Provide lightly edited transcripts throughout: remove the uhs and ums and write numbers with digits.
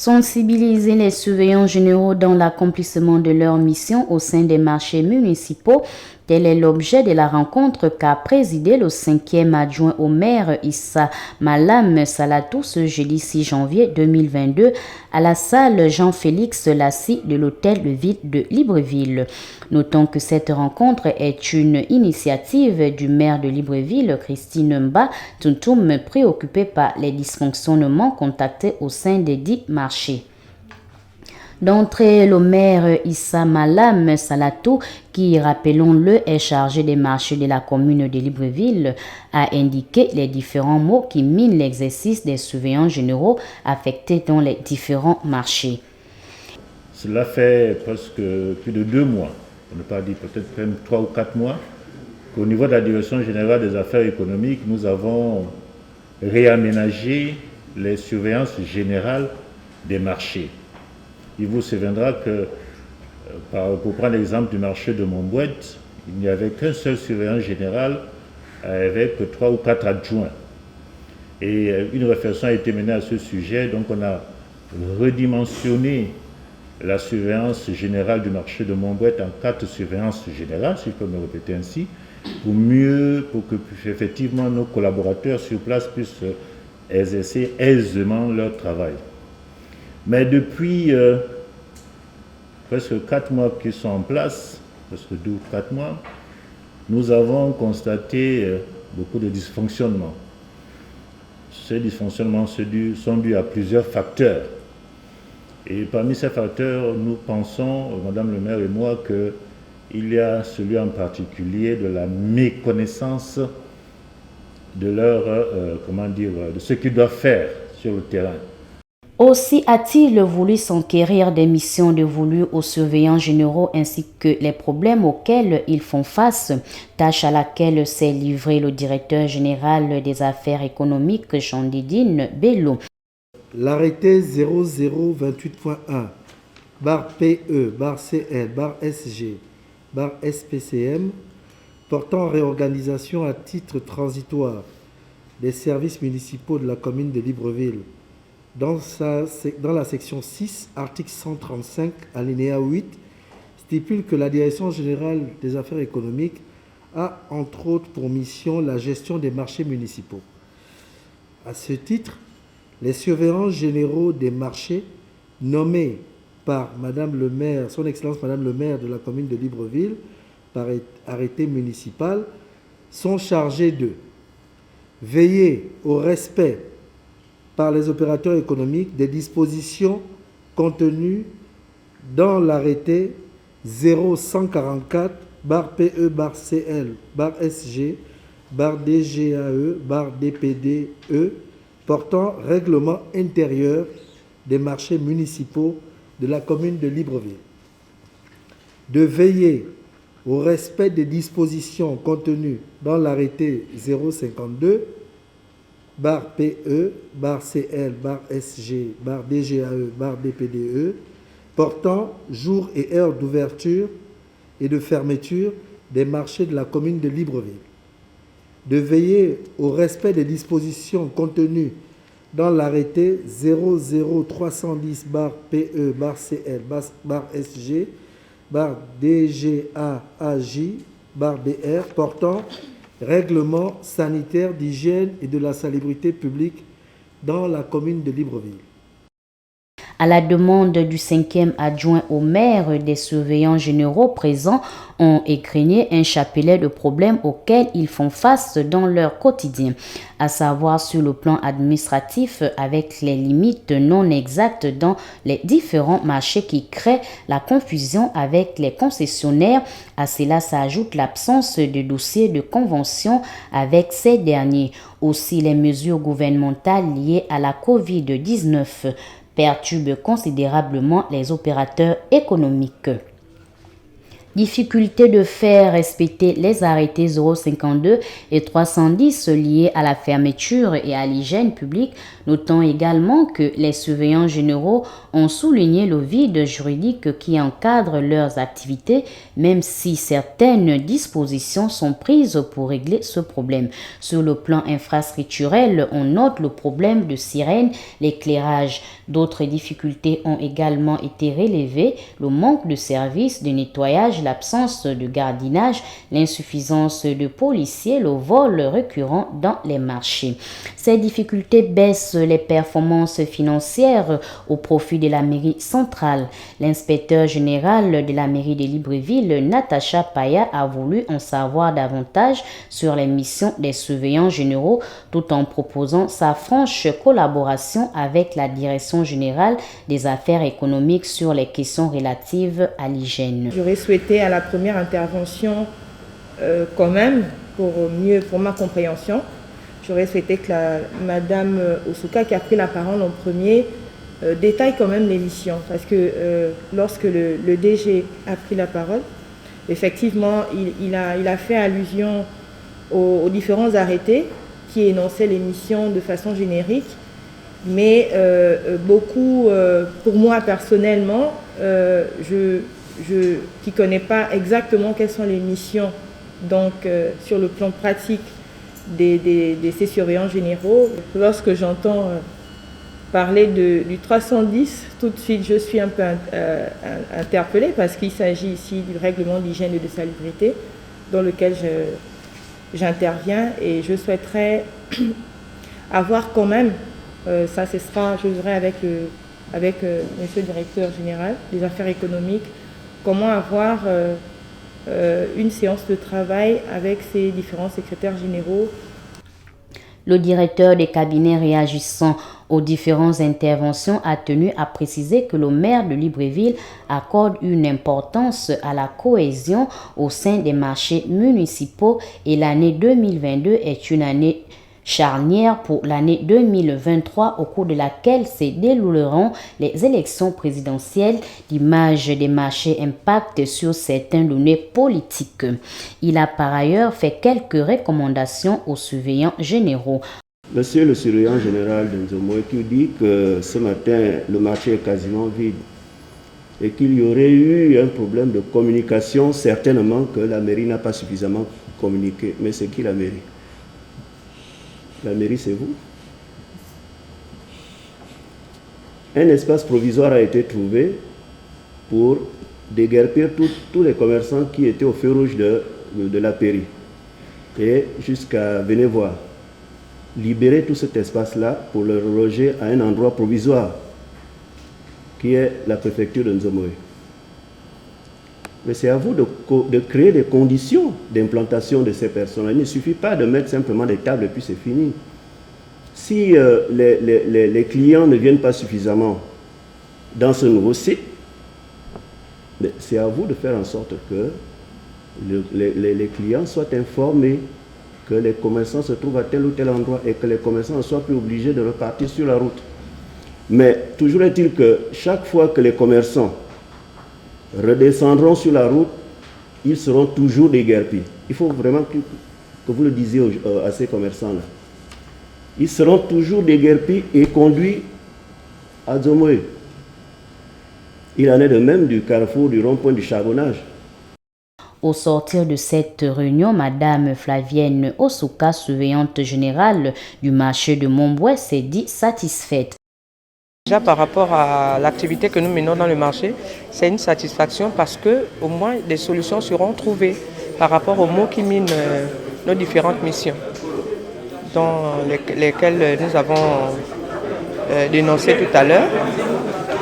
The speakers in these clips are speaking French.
Sensibiliser les surveillants généraux dans l'accomplissement de leur mission au sein des marchés municipaux, tel est l'objet de la rencontre qu'a présidé le 5e adjoint au maire Issa Malam Salatou ce jeudi 6 janvier 2022 à la salle Jean-Félix Lassie de l'hôtel de ville de Libreville. Notons que cette rencontre est une initiative du maire de Libreville, Christine Mba Tuntum, préoccupée par les dysfonctionnements constatés au sein des dits marchés. D'entrée, le maire Issa Malam Salatou, qui, rappelons-le, est chargé des marchés de la commune de Libreville, a indiqué les différents mots qui minent l'exercice des surveillants généraux affectés dans les différents marchés. Cela fait presque plus de 2 mois, pour ne pas dire peut-être même 3 ou 4 mois, qu'au niveau de la Direction générale des affaires économiques, nous avons réaménagé les surveillances générales des marchés. Il vous souviendra que, pour prendre l'exemple du marché de Montbouette, il n'y avait qu'un seul surveillant général avec 3 ou 4 adjoints. Et une réflexion a été menée à ce sujet, donc on a redimensionné la surveillance générale du marché de Montbouette en 4 surveillances générales, si je peux me répéter ainsi, pour que effectivement nos collaborateurs sur place puissent exercer aisément leur travail. Mais depuis presque 4 mois qu'ils sont en place, presque 2 ou 4 mois, nous avons constaté beaucoup de dysfonctionnements. Ces dysfonctionnements sont dus à plusieurs facteurs. Et parmi ces facteurs, nous pensons, Madame le maire et moi, qu'il y a celui en particulier de la méconnaissance de de ce qu'ils doivent faire sur le terrain. Aussi a-t-il voulu s'enquérir des missions dévolues aux surveillants généraux ainsi que les problèmes auxquels ils font face, tâche à laquelle s'est livré le directeur général des affaires économiques Jean-Didine Bello. L'arrêté 0028.1 /PE /CL /SG /SPCM portant réorganisation à titre transitoire des services municipaux de la commune de Libreville. Dans la section 6, article 135, alinéa 8, stipule que la Direction générale des affaires économiques a entre autres pour mission la gestion des marchés municipaux. À ce titre, les surveillants généraux des marchés nommés par Madame le maire, Son Excellence Madame le maire de la commune de Libreville, par arrêté municipal, sont chargés de veiller au respect par les opérateurs économiques des dispositions contenues dans l'arrêté 0144 /PE /CL /SG /DGAE /DPDE portant règlement intérieur des marchés municipaux de la commune de Libreville. De veiller au respect des dispositions contenues dans l'arrêté 052 /PE /CL /SG /DGAE /DPDE portant jour et heure d'ouverture et de fermeture des marchés de la commune de Libreville. De veiller au respect des dispositions contenues dans l'arrêté 00310 /PE /CL /SG /DGAAJ /DR portant règlement sanitaire d'hygiène et de la salubrité publique dans la commune de Libreville. À la demande du 5e adjoint au maire, des surveillants généraux présents ont écrigné un chapelet de problèmes auxquels ils font face dans leur quotidien, à savoir sur le plan administratif avec les limites non exactes dans les différents marchés qui créent la confusion avec les concessionnaires. À cela s'ajoute l'absence de dossier de convention avec ces derniers. Aussi, les mesures gouvernementales liées à la COVID-19 perturbe considérablement les opérateurs économiques. Difficulté de faire respecter les arrêtés 052 et 310 liés à la fermeture et à l'hygiène publique. Notons également que les surveillants généraux ont souligné le vide juridique qui encadre leurs activités, même si certaines dispositions sont prises pour régler ce problème. Sur le plan infrastructurel, on note le problème de sirènes, l'éclairage. D'autres difficultés ont également été relevées, le manque de services de nettoyage, l'absence de gardiennage, l'insuffisance de policiers, le vol récurrent dans les marchés. Ces difficultés baissent les performances financières au profit de la mairie centrale. L'inspecteur général de la mairie de Libreville, Natacha Paya, a voulu en savoir davantage sur les missions des surveillants généraux tout en proposant sa franche collaboration avec la direction générale des affaires économiques sur les questions relatives à l'hygiène. J'aurais souhaité à la première intervention, quand même, pour ma compréhension, j'aurais souhaité que Madame Osuka, qui a pris la parole en premier, détaille quand même les missions. Parce que lorsque le DG a pris la parole, effectivement, il a fait allusion aux différents arrêtés qui énonçaient les missions de façon générique. Mais beaucoup, pour moi personnellement, je qui ne connais pas exactement quelles sont les missions donc, sur le plan pratique de ces surveillants généraux. Lorsque j'entends parler du 310, tout de suite je suis un peu interpellée parce qu'il s'agit ici du règlement d'hygiène et de salubrité dans lequel j'interviens et je souhaiterais avoir quand même, ça ce sera, je dirais avec monsieur le directeur général des affaires économiques, comment avoir une séance de travail avec ces différents secrétaires généraux. Le directeur des cabinets réagissant aux différentes interventions a tenu à préciser que le maire de Libreville accorde une importance à la cohésion au sein des marchés municipaux et l'année 2022 est une année charnière pour l'année 2023 au cours de laquelle se dérouleront les élections présidentielles. L'image des marchés impacte sur certaines données politiques. Il a par ailleurs fait quelques recommandations aux surveillants généraux. Monsieur le surveillant général de Nzomoé qui dit que ce matin le marché est quasiment vide et qu'il y aurait eu un problème de communication, certainement que la mairie n'a pas suffisamment communiqué. Mais c'est qui la mairie? La mairie, c'est vous. Un espace provisoire a été trouvé pour déguerpir tous les commerçants qui étaient au feu rouge de la pairie. Et jusqu'à venez voir, libérer tout cet espace-là pour le reloger à un endroit provisoire, qui est la préfecture de Nzomoé. Mais c'est à vous de créer des conditions d'implantation de ces personnes. Il ne suffit pas de mettre simplement des tables et puis c'est fini. Si les clients ne viennent pas suffisamment dans ce nouveau site, c'est à vous de faire en sorte que les clients soient informés que les commerçants se trouvent à tel ou tel endroit et que les commerçants ne soient plus obligés de repartir sur la route. Mais toujours est-il que chaque fois que les commerçants redescendront sur la route, ils seront toujours déguerpis. Il faut vraiment que vous le disiez à ces commerçants-là. Ils seront toujours déguerpis et conduits à Nzomoé. Il en est de même du carrefour du rond-point du charbonnage. Au sortir de cette réunion, Madame Flavienne Osuka, surveillante générale du marché de Montbouet, s'est dit satisfaite. Déjà par rapport à l'activité que nous menons dans le marché, c'est une satisfaction parce que au moins des solutions seront trouvées par rapport aux maux qui minent nos différentes missions, dans lesquelles nous avons dénoncé tout à l'heure,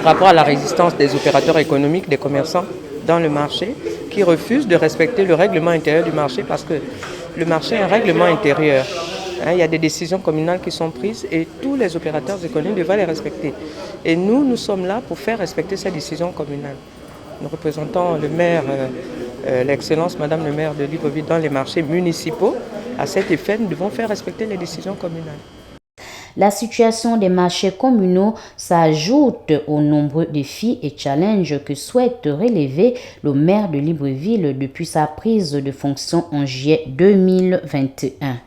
par rapport à la résistance des opérateurs économiques, des commerçants dans le marché, qui refusent de respecter le règlement intérieur du marché parce que le marché est un règlement intérieur. Il y a des décisions communales qui sont prises et tous les opérateurs économiques doivent les respecter. Et nous sommes là pour faire respecter ces décisions communales. Nous représentons le maire, l'excellence Madame le maire de Libreville dans les marchés municipaux. À cet effet, nous devons faire respecter les décisions communales. La situation des marchés communaux s'ajoute aux nombreux défis et challenges que souhaite relever le maire de Libreville depuis sa prise de fonction en juillet 2021.